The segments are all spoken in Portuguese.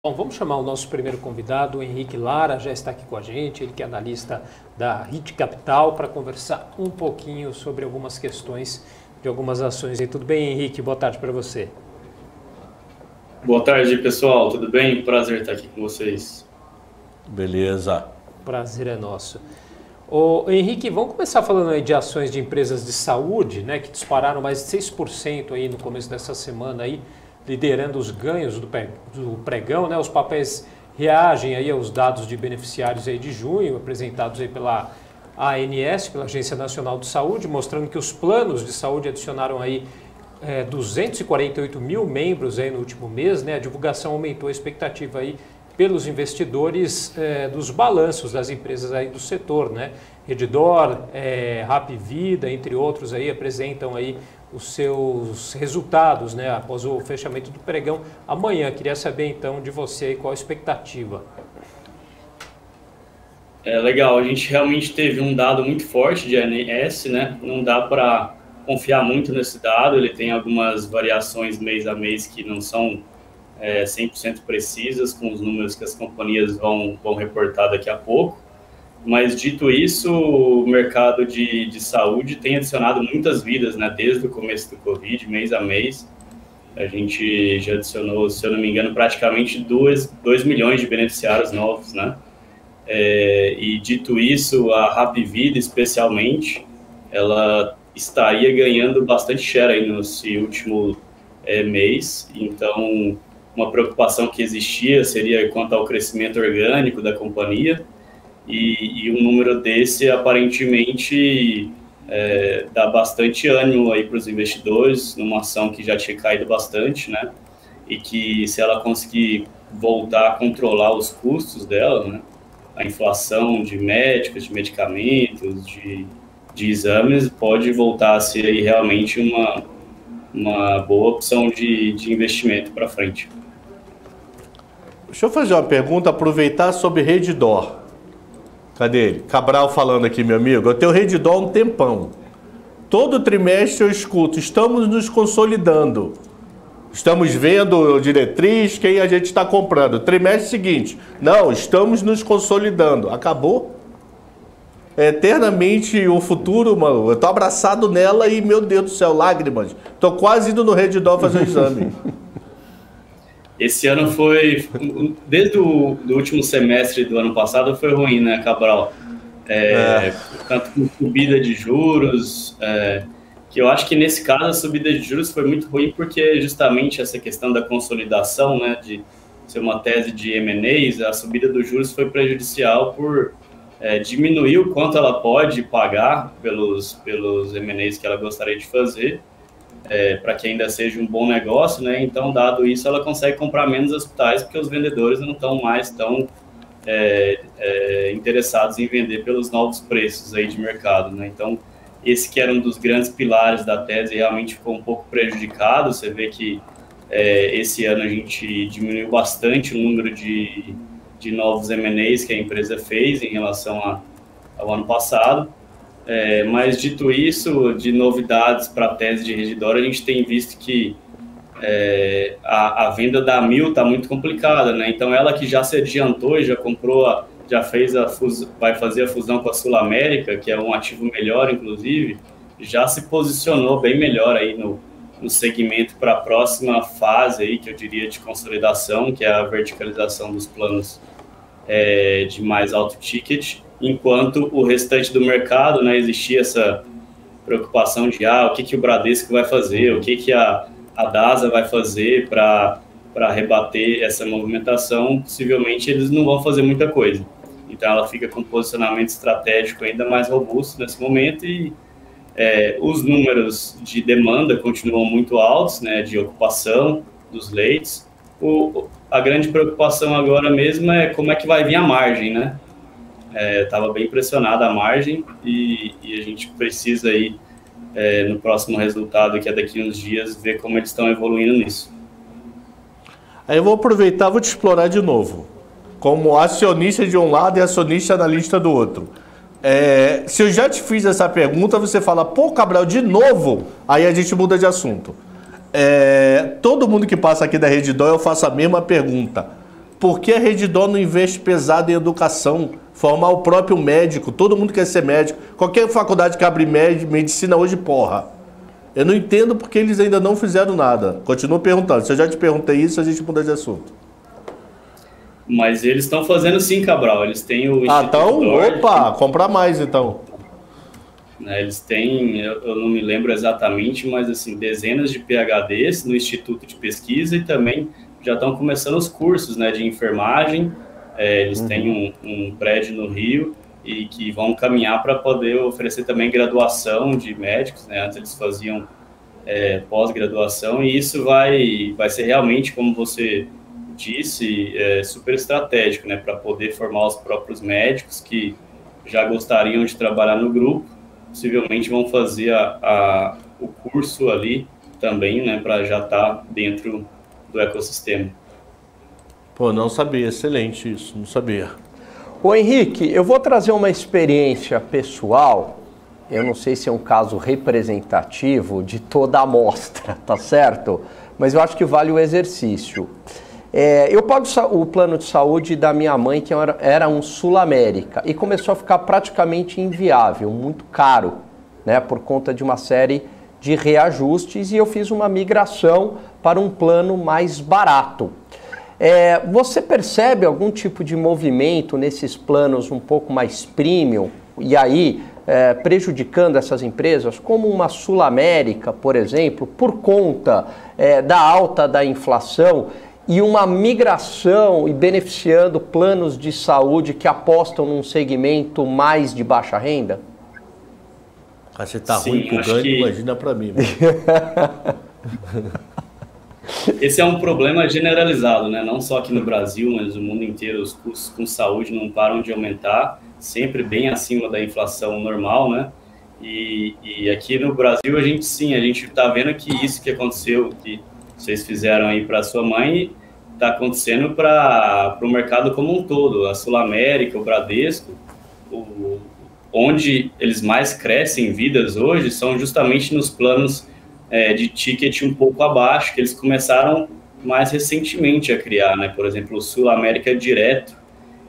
Bom, vamos chamar o nosso primeiro convidado, o Henrique Lara, já está aqui com a gente, ele que é analista da RIT Capital, para conversar um pouquinho sobre algumas questões de algumas ações. E tudo bem, Henrique? Boa tarde para você. Boa tarde, pessoal. Tudo bem? Prazer estar aqui com vocês. Beleza. Prazer é nosso. Ô, Henrique, vamos começar falando aí de ações de empresas de saúde, né, que dispararam mais de 6% aí no começo dessa semana aí, liderando os ganhos do pregão, né? Os papéis reagem aí aos dados de beneficiários aí de junho, apresentados aí pela ANS, pela Agência Nacional de Saúde, mostrando que os planos de saúde adicionaram aí 248 mil membros aí no último mês, né? A divulgação aumentou a expectativa aí pelos investidores dos balanços das empresas aí do setor, né? Redditor, Hapvida, entre outros aí, apresentam aí os seus resultados, né, após o fechamento do pregão amanhã. Queria saber então de você aí qual a expectativa. Legal, a gente realmente teve um dado muito forte de ANS, né? Não dá para confiar muito nesse dado, ele tem algumas variações mês a mês que não são 100% precisas com os números que as companhias vão reportar daqui a pouco. Mas, dito isso, o mercado de saúde tem adicionado muitas vidas, né? Desde o começo do Covid, mês a mês. A gente já adicionou, se eu não me engano, praticamente 2 milhões de beneficiários novos, né? E, dito isso, a Hapvida, especialmente, ela estaria ganhando bastante share aí nesse último mês. Então, uma preocupação que existia seria quanto ao crescimento orgânico da companhia. E um número desse, aparentemente, dá bastante ânimo aí para os investidores, numa ação que já tinha caído bastante, né? E que, se ela conseguir voltar a controlar os custos dela, né? A inflação de médicos, de medicamentos, de exames, pode voltar a ser aí realmente uma boa opção de investimento para frente. Deixa eu fazer uma pergunta, aproveitar sobre Redditor. Cadê ele? Cabral falando aqui, meu amigo. Eu tenho Redditor há um tempão. Todo trimestre eu escuto, estamos nos consolidando. Estamos vendo diretriz, quem a gente está comprando. Trimestre seguinte, não, estamos nos consolidando. Acabou? Eternamente o futuro, mano. Eu tô abraçado nela e, meu Deus do céu, lágrimas. Tô quase indo no Redditor fazer o exame. Esse ano foi, desde o último semestre do ano passado, foi ruim, né, Cabral? Tanto com subida de juros, que eu acho que nesse caso a subida de juros foi muito ruim porque justamente essa questão da consolidação, né, de ser uma tese de M&As, a subida dos juros foi prejudicial por diminuir o quanto ela pode pagar pelos M&As que ela gostaria de fazer, para que ainda seja um bom negócio, né? Então, dado isso, ela consegue comprar menos hospitais porque os vendedores não estão mais tão interessados em vender pelos novos preços aí de mercado, né? Então, esse que era um dos grandes pilares da tese realmente ficou um pouco prejudicado. Você vê que esse ano a gente diminuiu bastante o número de novos M&As que a empresa fez em relação ao ano passado. Mas, dito isso, de novidades para a tese de Redditor, a gente tem visto que a venda da Amil está muito complicada, né? Então, ela que já se adiantou e já comprou, vai fazer a fusão com a Sul América, que é um ativo melhor, inclusive, já se posicionou bem melhor aí no segmento para a próxima fase, aí, que eu diria de consolidação, que é a verticalização dos planos de mais alto ticket, enquanto o restante do mercado, né, existia essa preocupação de o que o Bradesco vai fazer, o que a DASA vai fazer para rebater essa movimentação. Possivelmente eles não vão fazer muita coisa. Então ela fica com um posicionamento estratégico ainda mais robusto nesse momento e os números de demanda continuam muito altos, né, de ocupação dos leitos. A grande preocupação agora mesmo é como é que vai vir a margem, né? Estava bem pressionada a margem e a gente precisa aí, no próximo resultado, que é daqui a uns dias, ver como eles estão evoluindo nisso. Aí eu vou aproveitar e vou te explorar de novo, como acionista de um lado e acionista analista do outro. Se eu já te fiz essa pergunta, você fala, pô, Cabral, de novo? Aí a gente muda de assunto. Todo mundo que passa aqui da Redditor, eu faço a mesma pergunta. Por que a Redditor não investe pesado em educação? Formar o próprio médico. Todo mundo quer ser médico. Qualquer faculdade que abre medicina hoje, porra. Eu não entendo porque eles ainda não fizeram nada. Continuo perguntando. Se eu já te perguntei isso, a gente muda de assunto. Mas eles estão fazendo sim, Cabral. Eles têm o Ah, Instituto então, Dort, opa, comprar mais então. né, eles têm, eu não me lembro exatamente, mas assim, dezenas de PhDs no Instituto de Pesquisa e também já estão começando os cursos, né, de enfermagem. Eles têm um prédio no Rio e que vão caminhar para poder oferecer também graduação de médicos, né? Antes eles faziam pós-graduação, e isso vai ser realmente, como você disse, super estratégico, né, para poder formar os próprios médicos que já gostariam de trabalhar no grupo, possivelmente vão fazer o curso ali também, né, para já estar dentro do ecossistema. Pô, não sabia, excelente isso, não sabia. Ô Henrique, eu vou trazer uma experiência pessoal, eu não sei se é um caso representativo de toda a amostra, tá certo? Mas eu acho que vale o exercício. Eu pago o plano de saúde da minha mãe, que era um Sul América, e começou a ficar praticamente inviável, muito caro, né, por conta de uma série de reajustes, e eu fiz uma migração para um plano mais barato. Você percebe algum tipo de movimento nesses planos um pouco mais premium, e aí prejudicando essas empresas, como uma Sul América, por exemplo, por conta da alta da inflação, e uma migração e beneficiando planos de saúde que apostam num segmento mais de baixa renda? Ah, você tá Sim, ruim pro acho ganho, que imagina pra mim. esse é um problema generalizado, né? Não só aqui no Brasil, mas no mundo inteiro. Os custos com saúde não param de aumentar, sempre bem acima da inflação normal, né? E aqui no Brasil a gente está vendo que isso que aconteceu, que vocês fizeram aí para sua mãe, está acontecendo para o mercado como um todo. A Sul América, o Bradesco, onde eles mais crescem vidas hoje são justamente nos planos de ticket um pouco abaixo, que eles começaram mais recentemente a criar, né? Por exemplo, o Sul América Direto,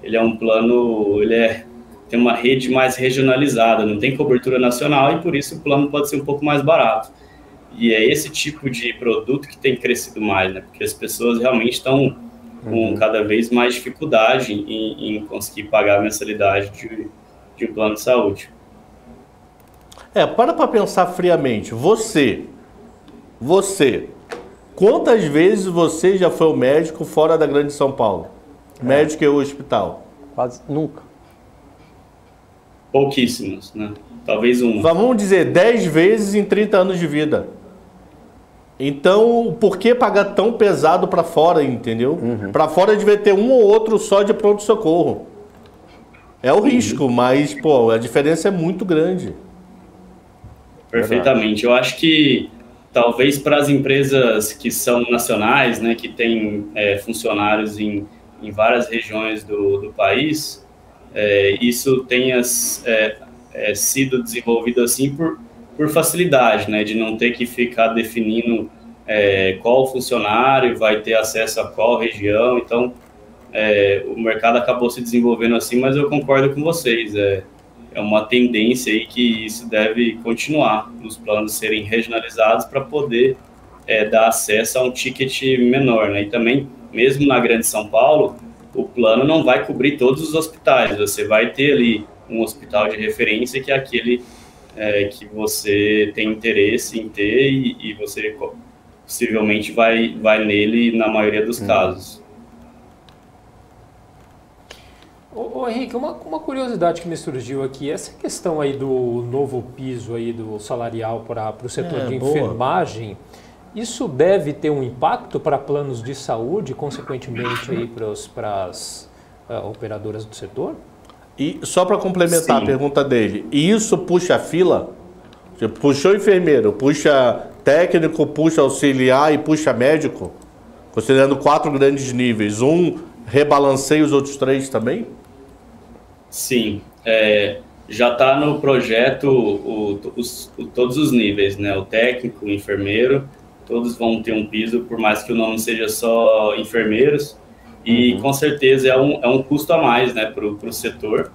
ele é um plano, tem uma rede mais regionalizada, não tem cobertura nacional e por isso o plano pode ser um pouco mais barato. E é esse tipo de produto que tem crescido mais, né? Porque as pessoas realmente estão com cada vez mais dificuldade em conseguir pagar a mensalidade de um plano de saúde. Para pensar friamente. Você, quantas vezes você já foi ao médico fora da Grande São Paulo? Médico e hospital? Quase nunca. Pouquíssimos, né? Talvez um. Vamos dizer, 10 vezes em 30 anos de vida. Então, por que pagar tão pesado para fora, entendeu? Para fora devia ter um ou outro só de pronto-socorro. É o risco, mas, pô, a diferença é muito grande. Perfeitamente. Eu acho que talvez para as empresas que são nacionais, né, que têm funcionários em várias regiões do país, isso tenha sido desenvolvido assim por facilidade, né, de não ter que ficar definindo qual funcionário vai ter acesso a qual região. Então, o mercado acabou se desenvolvendo assim, mas eu concordo com vocês. É uma tendência aí que isso deve continuar, os planos serem regionalizados para poder dar acesso a um ticket menor, né? E também, mesmo na Grande São Paulo, o plano não vai cobrir todos os hospitais. Você vai ter ali um hospital de referência que é aquele que você tem interesse em ter e você possivelmente vai nele na maioria dos casos. Ô Henrique, uma curiosidade que me surgiu aqui, essa questão aí do novo piso aí do salarial para o setor de enfermagem, isso deve ter um impacto para planos de saúde, consequentemente aí para as operadoras do setor? E só para complementar Sim. a pergunta dele, e isso puxa a fila? Puxou enfermeiro, puxa técnico, puxa auxiliar e puxa médico? Considerando 4 grandes níveis, rebalanceia os outros 3 também? Sim, já está no projeto todos os níveis, né? O técnico, o enfermeiro, todos vão ter um piso, por mais que o nome seja só enfermeiros. e com certeza é um custo a mais, né, para o setor.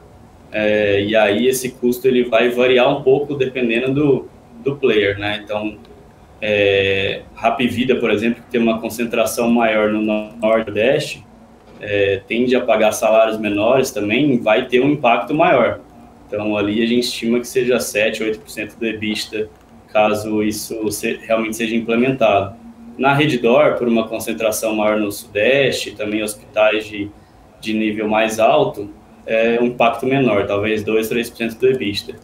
E aí esse custo ele vai variar um pouco dependendo do player, né? Então, Hapvida, por exemplo, que tem uma concentração maior no Nordeste, tende a pagar salários menores também, vai ter um impacto maior. Então, ali a gente estima que seja 7, 8% do EBITDA, caso isso realmente seja implementado. Na Redditor, por uma concentração maior no Sudeste, também hospitais de nível mais alto, um impacto menor, talvez 2, 3% do EBITDA.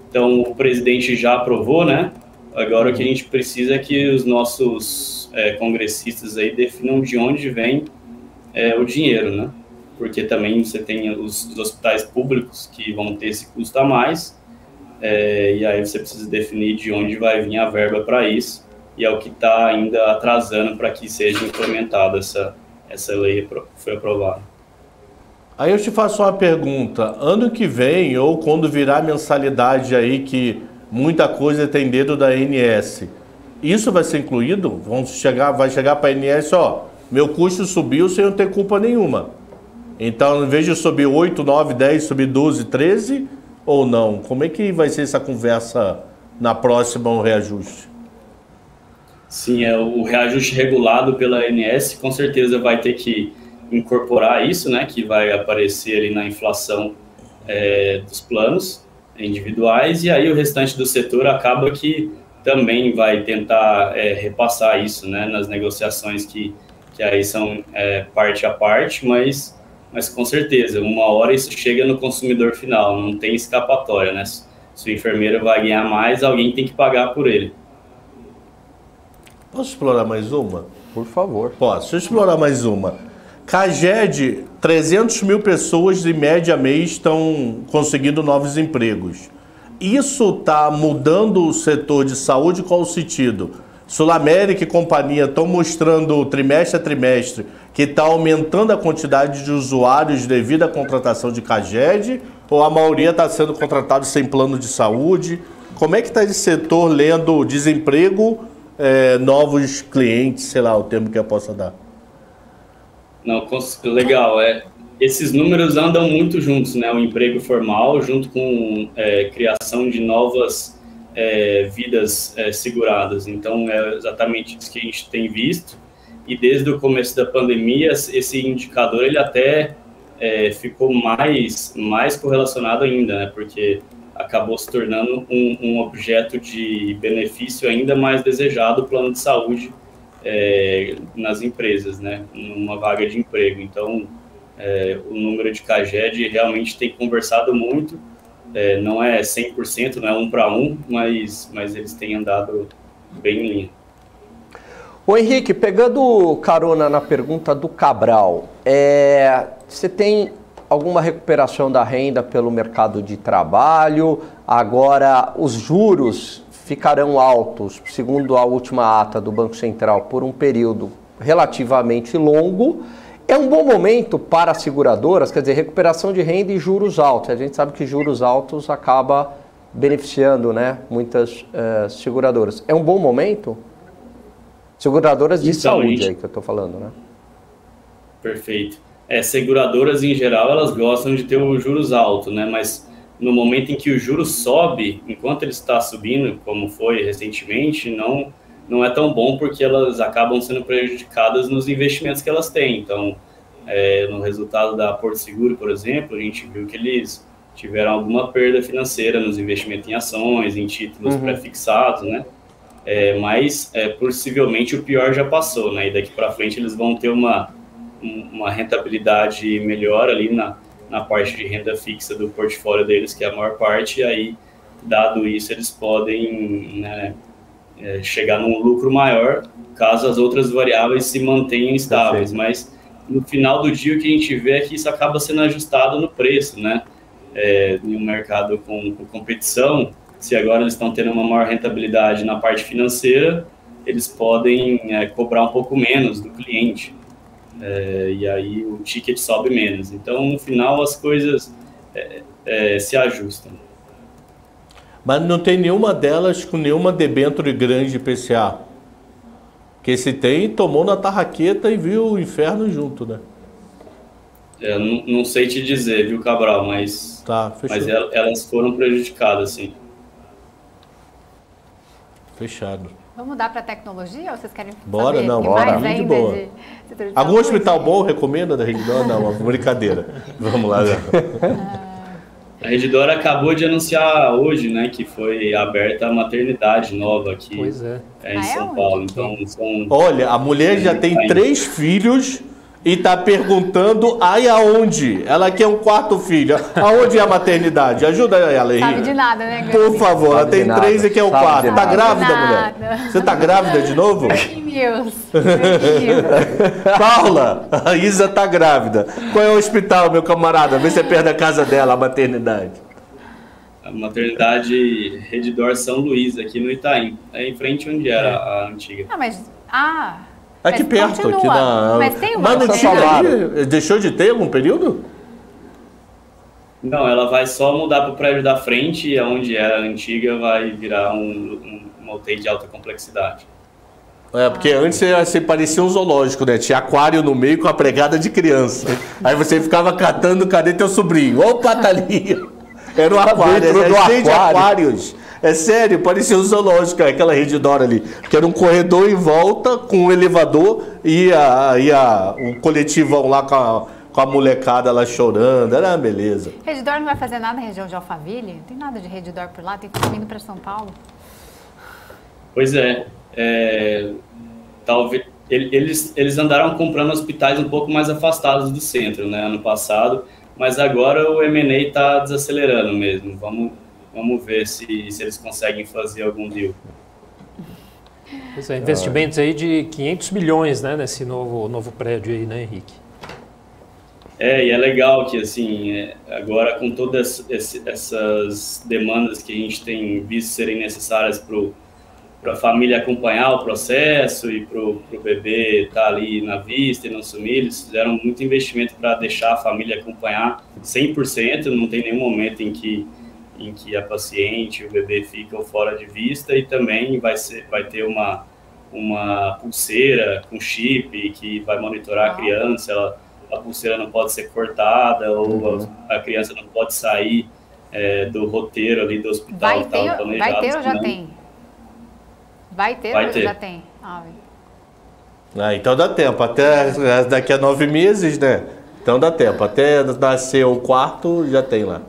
Então, o presidente já aprovou, né? Agora o que a gente precisa é que os nossos congressistas aí definam de onde vem o dinheiro, né? Porque também você tem os hospitais públicos que vão ter esse custo a mais, e aí você precisa definir de onde vai vir a verba para isso, e é o que está ainda atrasando para que seja implementada essa lei que foi aprovada. Aí eu te faço uma pergunta, ano que vem, ou quando virar mensalidade aí, que muita coisa tem dedo da ANS, isso vai ser incluído? Vai chegar para a ANS, meu custo subiu sem eu ter culpa nenhuma. Então, em vez de subir 8, 9, 10, subir 12, 13, ou não? Como é que vai ser essa conversa na próxima, o reajuste? Sim, o reajuste regulado pela ANS com certeza vai ter que incorporar isso, né, que vai aparecer ali na inflação dos planos individuais, e aí o restante do setor acaba que também vai tentar repassar isso, né, nas negociações que aí são parte a parte, mas com certeza, uma hora isso chega no consumidor final, não tem escapatória, né? Se o enfermeiro vai ganhar mais, alguém tem que pagar por ele. Posso explorar mais uma? Por favor. Posso. Deixa eu explorar mais uma. CAGED, 300 mil pessoas em média mês estão conseguindo novos empregos. Isso está mudando o setor de saúde? Qual o sentido? Sul América e companhia estão mostrando trimestre a trimestre que está aumentando a quantidade de usuários devido à contratação de CAGED, ou a maioria está sendo contratado sem plano de saúde? Como é que está esse setor lendo desemprego, novos clientes, sei lá o termo que eu possa dar? Não, legal. Esses números andam muito juntos, né? O emprego formal junto com criação de novas vidas seguradas. Então, é exatamente isso que a gente tem visto. E desde o começo da pandemia, esse indicador ele até ficou mais correlacionado ainda, né? Porque acabou se tornando um objeto de benefício ainda mais desejado, o plano de saúde nas empresas, né? Numa vaga de emprego. Então, o número de CAGED realmente tem conversado muito, não é 100%, não é 1 para 1, mas eles têm andado bem em linha. Ô Henrique, pegando carona na pergunta do Cabral, você tem alguma recuperação da renda pelo mercado de trabalho? Agora, os juros ficarão altos, segundo a última ata do Banco Central, por um período relativamente longo. É um bom momento para as seguradoras, quer dizer, recuperação de renda e juros altos. A gente sabe que juros altos acaba beneficiando, né, muitas seguradoras. É um bom momento? Seguradoras de saúde aí que eu estou falando, né? Perfeito. Seguradoras, em geral, elas gostam de ter os juros altos, né? Mas no momento em que o juro sobe, enquanto ele está subindo, como foi recentemente, não é tão bom, porque elas acabam sendo prejudicadas nos investimentos que elas têm. Então, no resultado da Porto Seguro, por exemplo, a gente viu que eles tiveram alguma perda financeira nos investimentos em ações, em títulos pré-fixados, né? Mas possivelmente o pior já passou, né? E daqui para frente eles vão ter uma rentabilidade melhor ali na parte de renda fixa do portfólio deles, que é a maior parte, e aí, dado isso, eles podem, né, chegar num lucro maior, caso as outras variáveis se mantenham estáveis. Perfeito. Mas no final do dia o que a gente vê é que isso acaba sendo ajustado no preço, né? Em um mercado com competição, se agora eles estão tendo uma maior rentabilidade na parte financeira, eles podem cobrar um pouco menos do cliente, e aí o ticket sobe menos. Então, no final, as coisas se ajustam. Mas não tem nenhuma delas com nenhuma debênture grande de PCA? Que se tem, tomou na tarraqueta e viu o inferno junto, né? Eu não sei te dizer, viu, Cabral, mas, Tá, fechou. mas elas foram prejudicadas, sim. Fechado. Vamos mudar para tecnologia ou vocês querem Bora, saber? não, Tem bora. mais De ainda boa. de setor de Algum saúde? hospital bom recomenda da Redditor? Não, uma brincadeira. Vamos lá. A Redditor acabou de anunciar hoje, né, que foi aberta a maternidade nova aqui Pois é. em São onde? Paulo. Então, são... Olha, a mulher já tem 3 filhos e tá perguntando aí aonde? Ela quer um 4º filho. Aonde é a maternidade? Ajuda ela aí. Sabe de nada, né, Por Gabi? favor, ela Sabe de tem nada. 3 e quer o Sabe 4. de Tá nada. grávida, Nada. mulher? Você tá grávida de novo? Breaking news. Breaking news. Paula, a Isa tá grávida. Qual é o hospital, meu camarada? Vê se é perto da casa dela, a maternidade. A maternidade Redditor São Luís, aqui no Itaim. É em frente onde era a antiga. Não, mas... Ah... Aqui mas perto, continua. aqui na... Mas tem uma... Mas não São tinha Paulo. ali? Deixou de ter algum período? Não, ela vai só mudar para o prédio da frente e onde era a antiga vai virar uma UTI de alta complexidade. É, porque antes você parecia um zoológico, né? Tinha aquário no meio com a pregada de criança. Aí você ficava catando, cadê teu sobrinho? Opa, tá ali. Era um aquário, dentro é do cheio de aquário. aquários. É sério, parecia um zoológico, aquela Redditor ali. Que era um corredor em volta com um elevador e um coletivão lá com a molecada lá chorando. Era uma beleza. Redditor não vai fazer nada na região de Alphaville? Não tem nada de Redditor por lá, tem tudo vindo para São Paulo. Pois é, talvez eles andaram comprando hospitais um pouco mais afastados do centro, né, ano passado, mas agora o M&A está desacelerando mesmo. Vamos ver se eles conseguem fazer algum deal. Pois é, investimentos aí de 500 milhões, né, nesse novo prédio aí, né, Henrique? E é legal que, assim, agora com todas essas demandas que a gente tem visto serem necessárias para a família acompanhar o processo e para o bebê estar ali na vista e não sumir, eles fizeram muito investimento para deixar a família acompanhar 100%, não tem nenhum momento em que a paciente, o bebê ficam fora de vista, e também vai ter uma pulseira com chip que vai monitorar a criança, a pulseira não pode ser cortada, ou a criança não pode sair do roteiro ali do hospital. Vai ter ou já tem? Vai ter ou já tem? Então dá tempo, até daqui a 9 meses, né? Então dá tempo, até nascer o 4 já tem lá.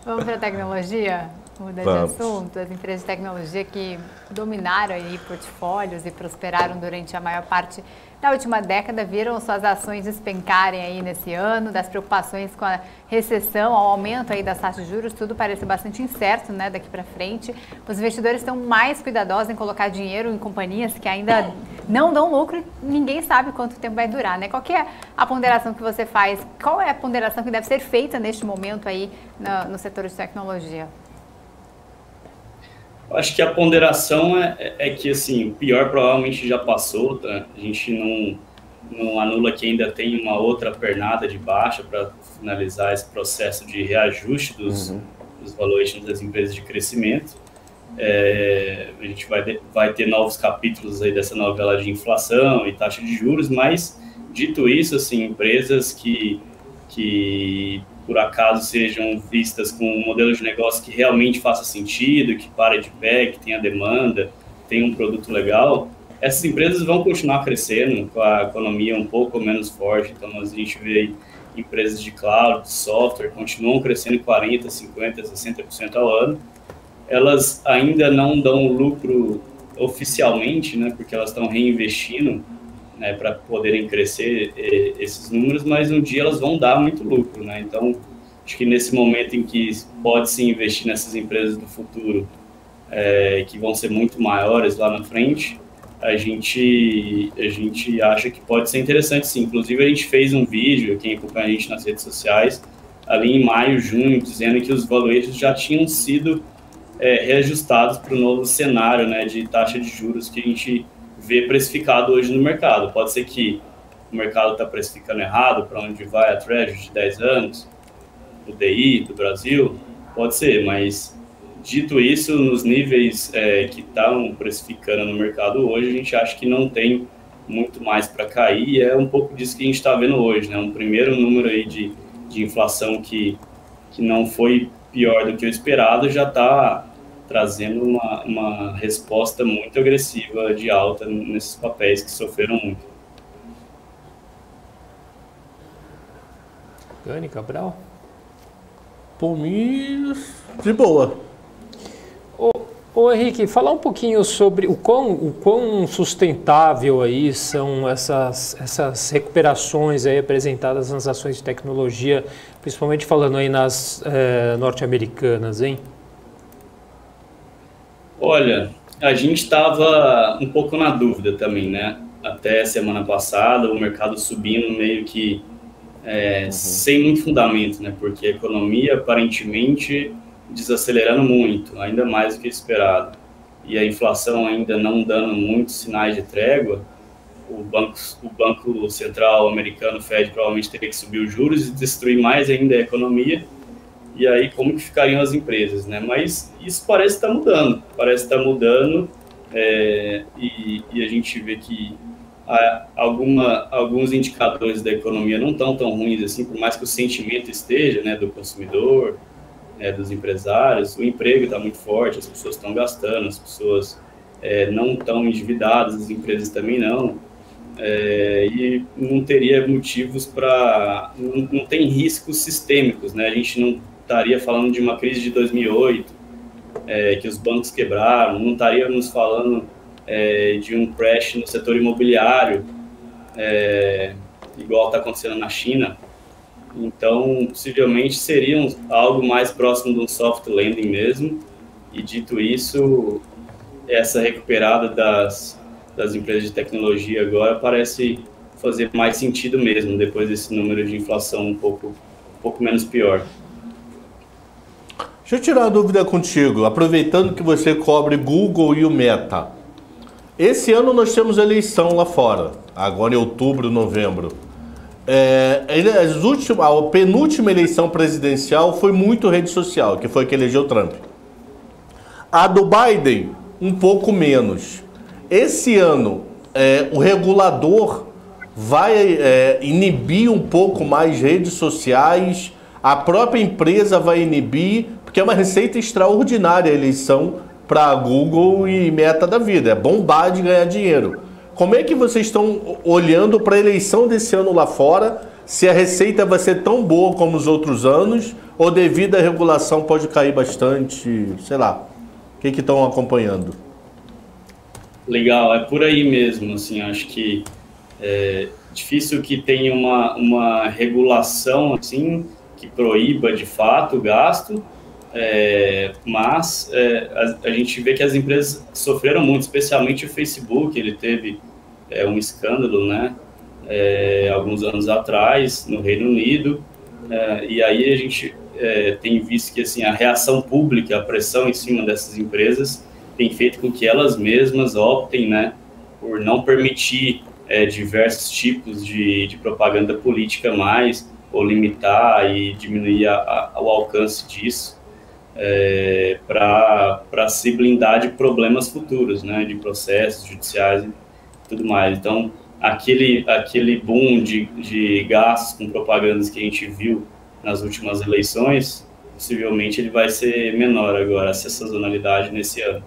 Vamos para a tecnologia? Muda de assunto. As empresas de tecnologia que dominaram aí portfólios e prosperaram durante a maior parte da última década viram suas ações despencarem aí nesse ano, das preocupações com a recessão, ao aumento aí das taxas de juros, tudo parece bastante incerto, né, daqui para frente. Os investidores estão mais cuidadosos em colocar dinheiro em companhias que ainda não dão lucro e ninguém sabe quanto tempo vai durar, né? Qual que é a ponderação que você faz? Qual é a ponderação que deve ser feita neste momento aí no setor de tecnologia? Eu acho que a ponderação é que, assim, o pior provavelmente já passou, tá? A gente não anula que ainda tem uma outra pernada de baixa para finalizar esse processo de reajuste dos valuations das empresas de crescimento. A gente vai ter novos capítulos aí dessa novela de inflação e taxa de juros, mas, dito isso, assim, empresas que por acaso sejam vistas com um modelo de negócio que realmente faça sentido, que pare de pé, que tenha demanda, tenha um produto legal, essas empresas vão continuar crescendo com a economia um pouco menos forte. Então, a gente vê aí empresas de cloud, de software, continuam crescendo 40%, 50%, 60% ao ano. Elas ainda não dão lucro oficialmente, né, porque elas estão reinvestindo, né, para poderem crescer esses números, mas um dia elas vão dar muito lucro, né? Então, acho que nesse momento em que pode se investir nessas empresas do futuro, que vão ser muito maiores lá na frente, a gente acha que pode ser interessante, sim. Inclusive, a gente fez um vídeo, quem acompanha a gente nas redes sociais, ali em maio, junho, dizendo que os valuations já tinham sido reajustados para o novo cenário, né, de taxa de juros que a gente vê precificado hoje no mercado. Pode ser que o mercado está precificando errado para onde vai a Treasury de 10 anos, o DI do Brasil, pode ser, mas dito isso, nos níveis que estão precificando no mercado hoje, a gente acha que não tem muito mais para cair, e é um pouco disso que a gente está vendo hoje, né? Um primeiro número aí de inflação que não foi pior do que o esperado, já está trazendo uma resposta muito agressiva de alta nesses papéis que sofreram muito. Gani, Cabral? Por mim, de boa. Ô Henrique, falar um pouquinho sobre o quão sustentável aí são essas recuperações aí apresentadas nas ações de tecnologia, principalmente falando aí nas norte-americanas, hein? Olha, a gente estava um pouco na dúvida também, né? Até semana passada, o mercado subindo meio que sem muito fundamento, né? Porque a economia aparentemente desacelerando muito, ainda mais do que esperado. E a inflação ainda não dando muitos sinais de trégua, o Banco Central americano, Fed, provavelmente teria que subir os juros e destruir mais ainda a economia. E aí, como que ficariam as empresas, né? Mas isso parece estar mudando. E a gente vê que alguns indicadores da economia não estão tão ruins assim, por mais que o sentimento esteja, né, do consumidor, dos empresários, o emprego está muito forte, as pessoas estão gastando, as pessoas não estão endividadas, as empresas também não, e não teria motivos para... Não tem riscos sistêmicos, né? A gente não estaria falando de uma crise de 2008, que os bancos quebraram, não estaríamos falando de um crash no setor imobiliário, igual está acontecendo na China. Então, possivelmente seria algo mais próximo de um soft landing mesmo. E dito isso, essa recuperada das empresas de tecnologia agora parece fazer mais sentido mesmo, depois desse número de inflação um pouco menos pior. Deixa eu tirar uma dúvida contigo, aproveitando que você cobre Google e o Meta. Esse ano nós temos eleição lá fora, agora em outubro, novembro. A penúltima eleição presidencial foi muito rede social, que foi que elegeu Trump. A do Biden, um pouco menos. Esse ano, o regulador vai inibir um pouco mais redes sociais, a própria empresa vai inibir, porque é uma receita extraordinária a eleição para Google e Meta da vida, é bombar de ganhar dinheiro. Como é que vocês estão olhando para a eleição desse ano lá fora? Se a receita vai ser tão boa como os outros anos, ou devido à regulação pode cair bastante, sei lá. O que estão acompanhando? Legal, é por aí mesmo, assim, acho que é difícil que tenha uma regulação, assim, que proíba de fato o gasto, mas a gente vê que as empresas sofreram muito, especialmente o Facebook. Ele teve um escândalo, né, alguns anos atrás no Reino Unido, e aí a gente tem visto que assim, a reação pública, a pressão em cima dessas empresas tem feito com que elas mesmas optem, né, por não permitir diversos tipos de propaganda política mais, ou limitar e diminuir o alcance disso, para se blindar de problemas futuros, né, de processos judiciais e tudo mais. Então, aquele boom de gastos com propagandas que a gente viu nas últimas eleições, possivelmente ele vai ser menor agora, essa sazonalidade nesse ano.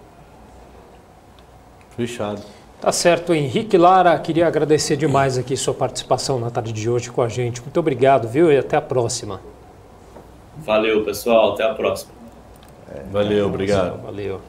Fechado. Tá certo, Henrique Lara, queria agradecer demais aqui sua participação na tarde de hoje com a gente. Muito obrigado, viu? E até a próxima. Valeu, pessoal. Até a próxima. Valeu, obrigado. Valeu.